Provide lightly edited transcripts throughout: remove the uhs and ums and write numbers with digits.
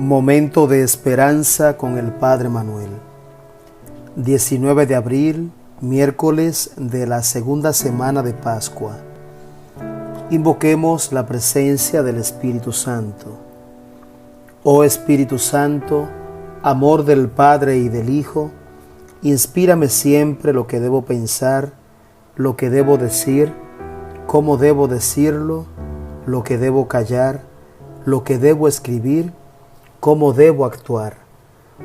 Momento de esperanza con el Padre Manuel. 19 de abril, miércoles de la segunda semana de Pascua. Invoquemos la presencia del Espíritu Santo. Oh Espíritu Santo, amor del Padre y del Hijo, inspírame siempre lo que debo pensar, lo que debo decir, cómo debo decirlo, lo que debo callar, lo que debo escribir, cómo debo actuar,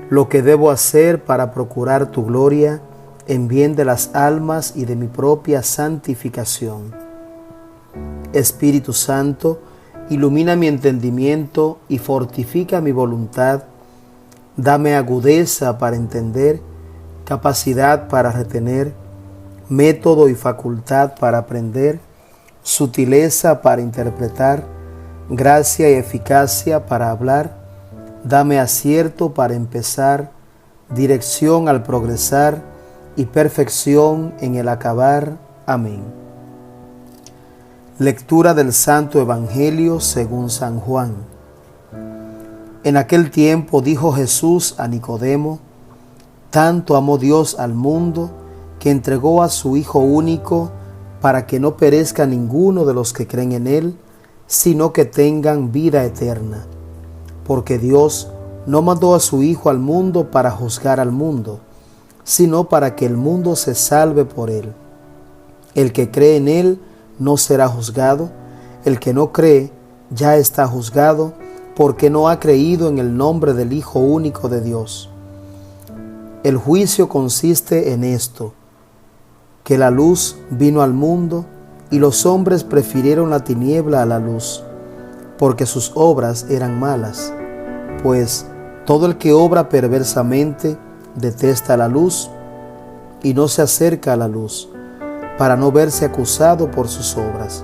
lo que debo hacer para procurar tu gloria en bien de las almas y de mi propia santificación. Espíritu Santo, ilumina mi entendimiento y fortifica mi voluntad. Dame agudeza para entender, capacidad para retener, método y facultad para aprender, sutileza para interpretar, gracia y eficacia para hablar. Dame acierto para empezar, dirección al progresar y perfección en el acabar. Amén. Lectura del Santo Evangelio según San Juan. En aquel tiempo dijo Jesús a Nicodemo: tanto amó Dios al mundo que entregó a su Hijo único para que no perezca ninguno de los que creen en Él, sino que tengan vida eterna. Porque Dios no mandó a su Hijo al mundo para juzgar al mundo, sino para que el mundo se salve por Él. El que cree en Él no será juzgado, el que no cree ya está juzgado, porque no ha creído en el nombre del Hijo único de Dios. El juicio consiste en esto, que la luz vino al mundo y los hombres prefirieron la tiniebla a la luz, porque sus obras eran malas. Pues todo el que obra perversamente detesta la luz y no se acerca a la luz, para no verse acusado por sus obras.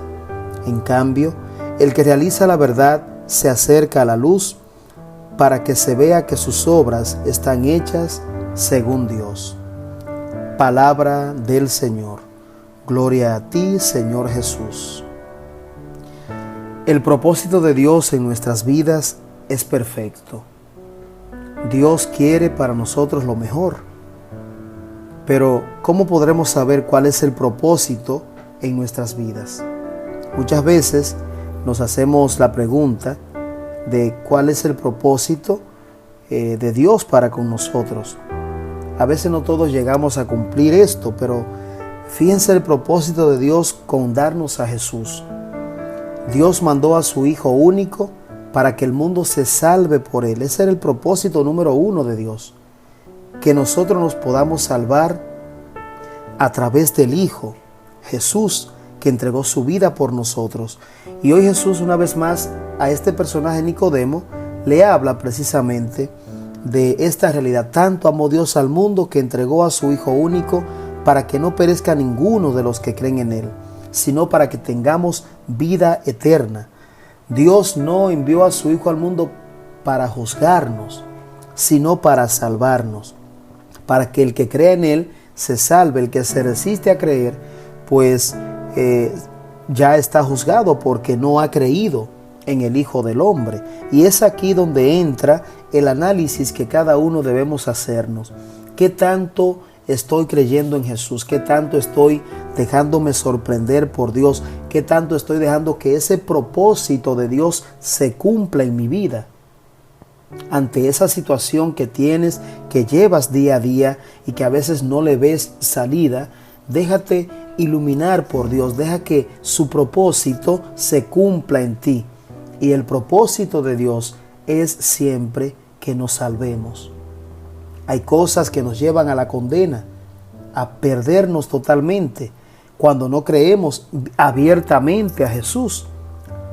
En cambio, el que realiza la verdad se acerca a la luz, para que se vea que sus obras están hechas según Dios. Palabra del Señor. Gloria a ti, Señor Jesús. El propósito de Dios en nuestras vidas es perfecto. Dios quiere para nosotros lo mejor. Pero, ¿cómo podremos saber cuál es el propósito en nuestras vidas? Muchas veces nos hacemos la pregunta de cuál es el propósito de Dios para con nosotros. A veces no todos llegamos a cumplir esto, pero fíjense el propósito de Dios con darnos a Jesús. Dios mandó a su Hijo único para que el mundo se salve por Él. Ese era el propósito número uno de Dios. Que nosotros nos podamos salvar a través del Hijo, Jesús, que entregó su vida por nosotros. Y hoy Jesús, una vez más, a este personaje Nicodemo, le habla precisamente de esta realidad. Tanto amó Dios al mundo que entregó a su Hijo único para que no perezca ninguno de los que creen en Él, sino para que tengamos vida eterna. Dios no envió a su Hijo al mundo para juzgarnos, sino para salvarnos, para que el que cree en Él se salve. El que se resiste a creer, pues ya está juzgado porque no ha creído en el Hijo del Hombre. Y es aquí donde entra el análisis que cada uno debemos hacernos. ¿Qué tanto estoy creyendo en Jesús? ¿Qué tanto estoy dejándome sorprender por Dios? ¿Qué tanto estoy dejando que ese propósito de Dios se cumpla en mi vida? Ante esa situación que tienes, que llevas día a día y que a veces no le ves salida, déjate iluminar por Dios. Deja que su propósito se cumpla en ti. Y el propósito de Dios es siempre que nos salvemos. Hay cosas que nos llevan a la condena, a perdernos totalmente. Cuando no creemos abiertamente a Jesús,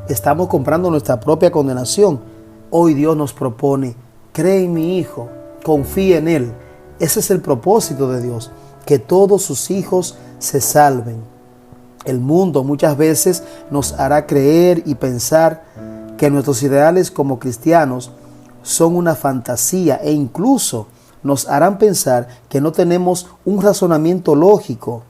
estamos comprando nuestra propia condenación. Hoy Dios nos propone: cree en mi Hijo, confía en Él. Ese es el propósito de Dios, que todos sus hijos se salven. El mundo muchas veces nos hará creer y pensar que nuestros ideales como cristianos son una fantasía, e incluso nos harán pensar que no tenemos un razonamiento lógico,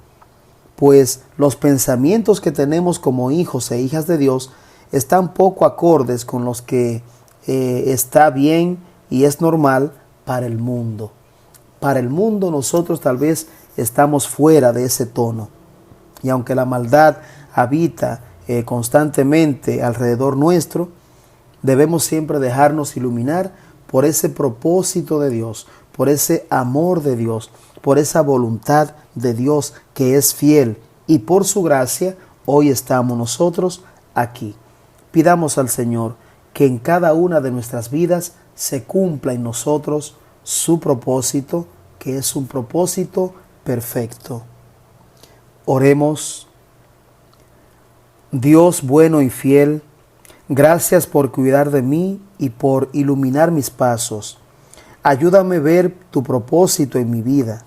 pues los pensamientos que tenemos como hijos e hijas de Dios están poco acordes con los que está bien y es normal para el mundo. Para el mundo nosotros tal vez estamos fuera de ese tono. Y aunque la maldad habita constantemente alrededor nuestro, debemos siempre dejarnos iluminar por ese propósito de Dios, por ese amor de Dios, por esa voluntad de Dios que es fiel. Y por su gracia hoy estamos nosotros aquí. Pidamos al Señor que en cada una de nuestras vidas se cumpla en nosotros su propósito, que es un propósito perfecto. Oremos. Dios bueno y fiel, gracias por cuidar de mí y por iluminar mis pasos. Ayúdame a ver tu propósito en mi vida,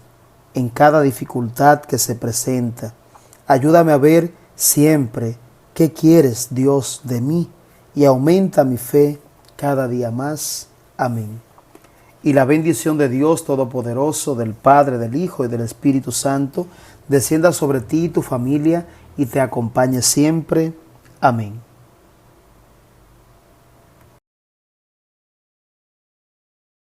en cada dificultad que se presenta. Ayúdame a ver siempre qué quieres, Dios, de mí, y aumenta mi fe cada día más. Amén. Y la bendición de Dios Todopoderoso, del Padre, del Hijo y del Espíritu Santo, descienda sobre ti y tu familia y te acompañe siempre. Amén.